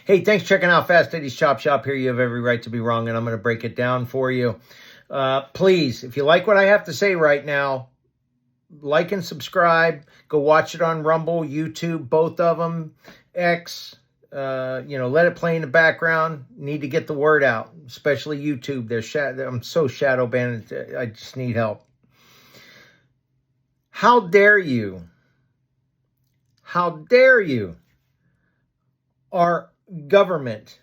Hey, thanks for checking out Fast Eddie's Chop Shop. Here you have every right to be wrong, and I'm going to break it down for you. Please, if you like what I have to say right now, like and subscribe. Go watch it on Rumble, YouTube, both of them, X. Let it play in the background. Need to get the word out, especially YouTube. I'm so shadow banned. I just need help. How dare you? How dare you? Our government.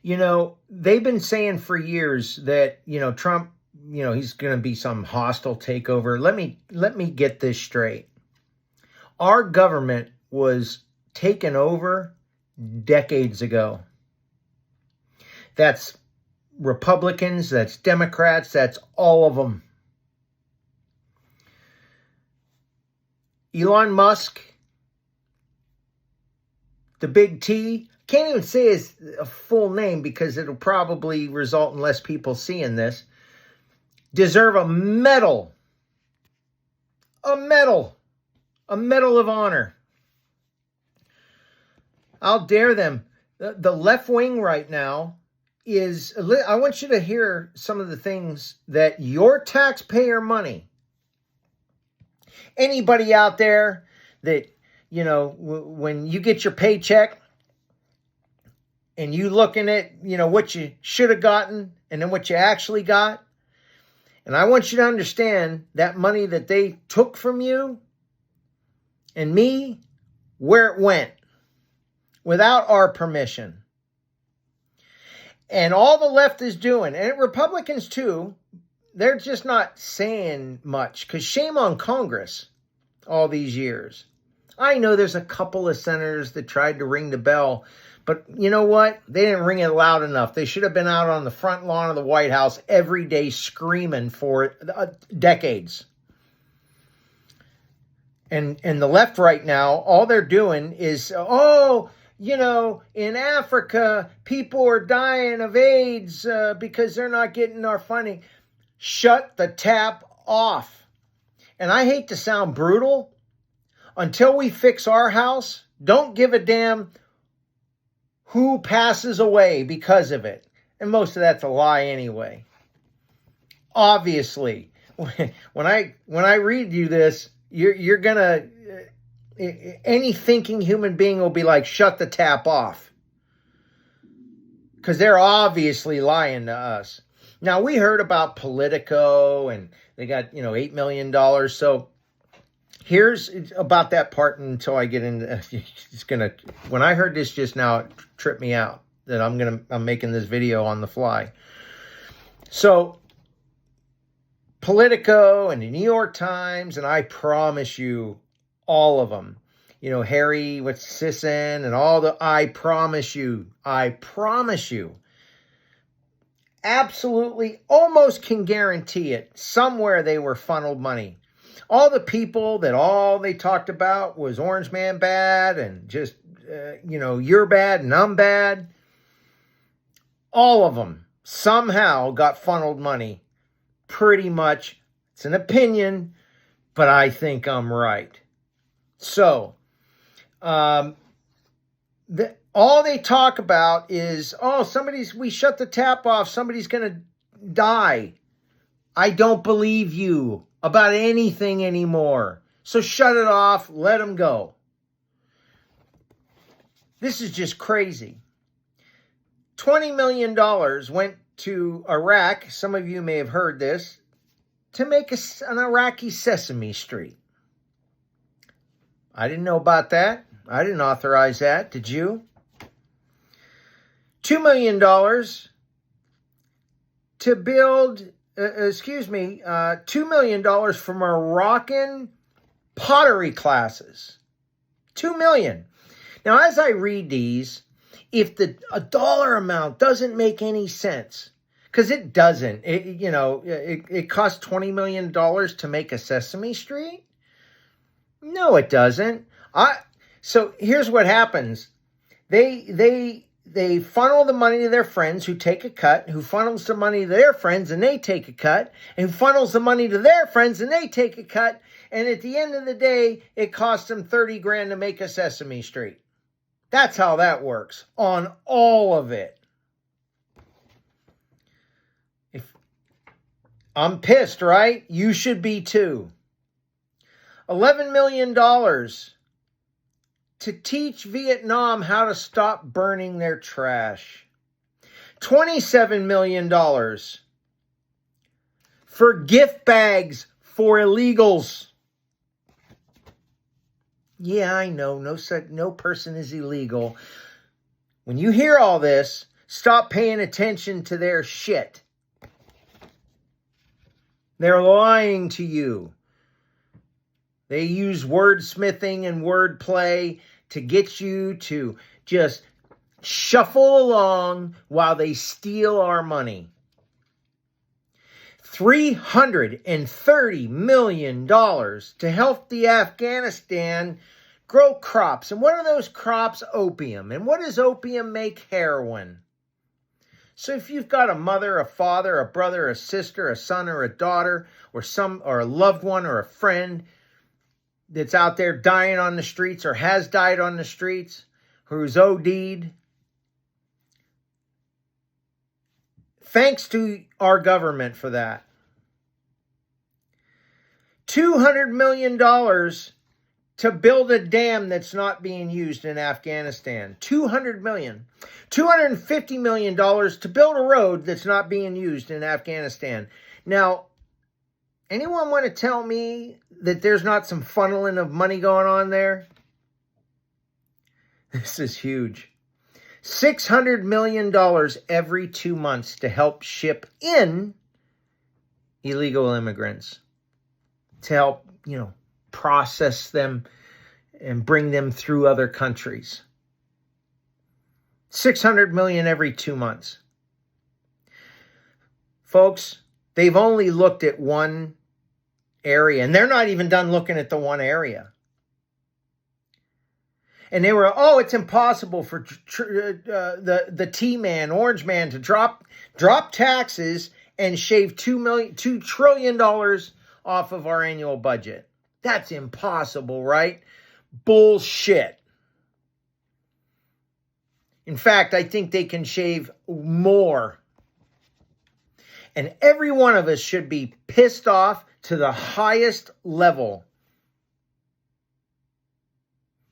They've been saying for years that, Trump, he's going to be some hostile takeover. Let me get this straight. Our government was taken over decades ago. That's Republicans, that's Democrats, that's all of them. Elon Musk, the Big T, can't even say his full name because it'll probably result in less people seeing this, deserve a medal. A medal of honor. I'll dare them. The left wing right now is, I want you to hear some of the things that your taxpayer money, anybody out there that, when you get your paycheck and you looking at, what you should have gotten and then what you actually got. And I want you to understand that money that they took from you and me, where it went without our permission. And all the left is doing, and Republicans too, they're just not saying much because shame on Congress all these years. I know there's a couple of senators that tried to ring the bell, but you know what? They didn't ring it loud enough. They should have been out on the front lawn of the White House every day screaming for it, decades. And the left right now, all they're doing is, in Africa, people are dying of AIDS because they're not getting our funding. Shut the tap off. And I hate to sound brutal. Until we fix our house, don't give a damn who passes away because of it. And most of that's a lie anyway. Obviously, when I read you this, you're gonna, any thinking human being will be like, shut the tap off. Because they're obviously lying to us. Now, we heard about Politico and they got, $8 million. So here's about that part until I get into, when I heard this just now, it tripped me out that I'm making this video on the fly. So Politico and the New York Times, and I promise you, all of them, Harry with Sisson and all I promise you, absolutely, almost can guarantee it, somewhere they were funneled money. All the people that all they talked about was Orange Man bad and just, you're bad and I'm bad. All of them somehow got funneled money. Pretty much. It's an opinion, but I think I'm right. So, all they talk about is, we shut the tap off, somebody's going to die. I don't believe you about anything anymore. So shut it off, let them go. This is just crazy. $20 million went to Iraq, some of you may have heard this, to make an Iraqi Sesame Street. I didn't know about that. I didn't authorize that. Did you? $2 million to build, $2 million for Moroccan pottery classes. $2 million. Now, as I read these, if a dollar amount doesn't make any sense, because it doesn't, it costs $20 million to make a Sesame Street? No, it doesn't. So here's what happens. They funnel the money to their friends who take a cut, who funnels the money to their friends and they take a cut, and who funnels the money to their friends and they take a cut. And at the end of the day, it costs them $30,000 to make a Sesame Street. That's how that works on all of it. If I'm pissed, right? You should be too. $11 million to teach Vietnam how to stop burning their trash. $27 million for gift bags for illegals. Yeah, I know, no person is illegal. When you hear all this, stop paying attention to their shit. They're lying to you. They use wordsmithing and wordplay to get you to just shuffle along while they steal our money. $330 million to help the Afghanistan grow crops. And what are those crops? Opium. And what does opium make? Heroin. So if you've got a mother, a father, a brother, a sister, a son or a daughter, or a loved one or a friend that's out there dying on the streets or has died on the streets, who's OD'd, thanks to our government for that. $200 million to build a dam that's not being used in Afghanistan. $200 million. $250 million to build a road that's not being used in Afghanistan. Now, anyone want to tell me that there's not some funneling of money going on there? This is huge. $600 million every 2 months to help ship in illegal immigrants. To help, process them and bring them through other countries. $600 million every 2 months. Folks, they've only looked at one area, and they're not even done looking at the one area. And they were, it's impossible for the T-Man, Orange Man, to drop taxes and shave $2 trillion off of our annual budget. That's impossible, right? Bullshit. In fact, I think they can shave more. And every one of us should be pissed off to the highest level.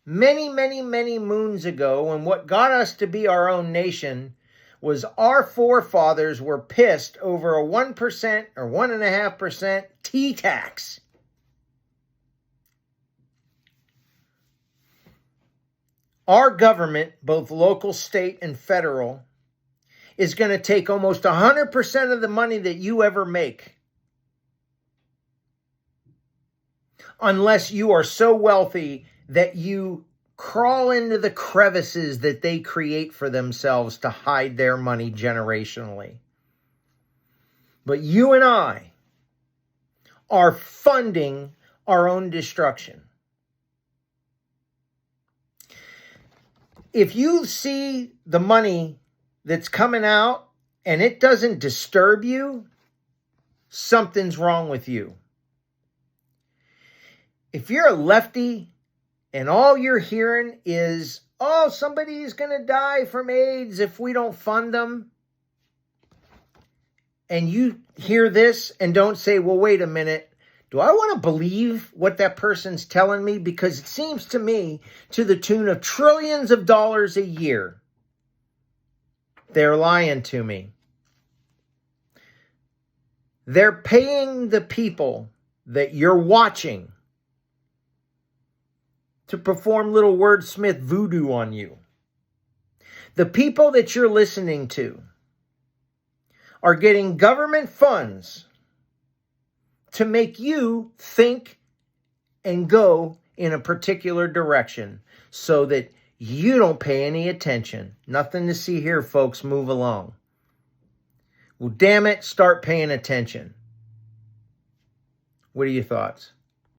Many, many, many moons ago, when what got us to be our own nation was our forefathers were pissed over a 1% or 1.5% T-tax. Our government, both local, state, and federal, is going to take almost 100% of the money that you ever make. Unless you are so wealthy that you crawl into the crevices that they create for themselves to hide their money generationally. But you and I are funding our own destruction. If you see the money that's coming out and it doesn't disturb you, something's wrong with you. If you're a lefty and all you're hearing is, somebody's going to die from AIDS if we don't fund them, and you hear this and don't say, well, wait a minute, do I want to believe what that person's telling me? Because it seems to me to the tune of trillions of dollars a year. They're lying to me. They're paying the people that you're watching to perform little wordsmith voodoo on you. The people that you're listening to are getting government funds to make you think and go in a particular direction so that you don't pay any attention. Nothing to see here, folks. Move along. Well, damn it, start paying attention. What are your thoughts?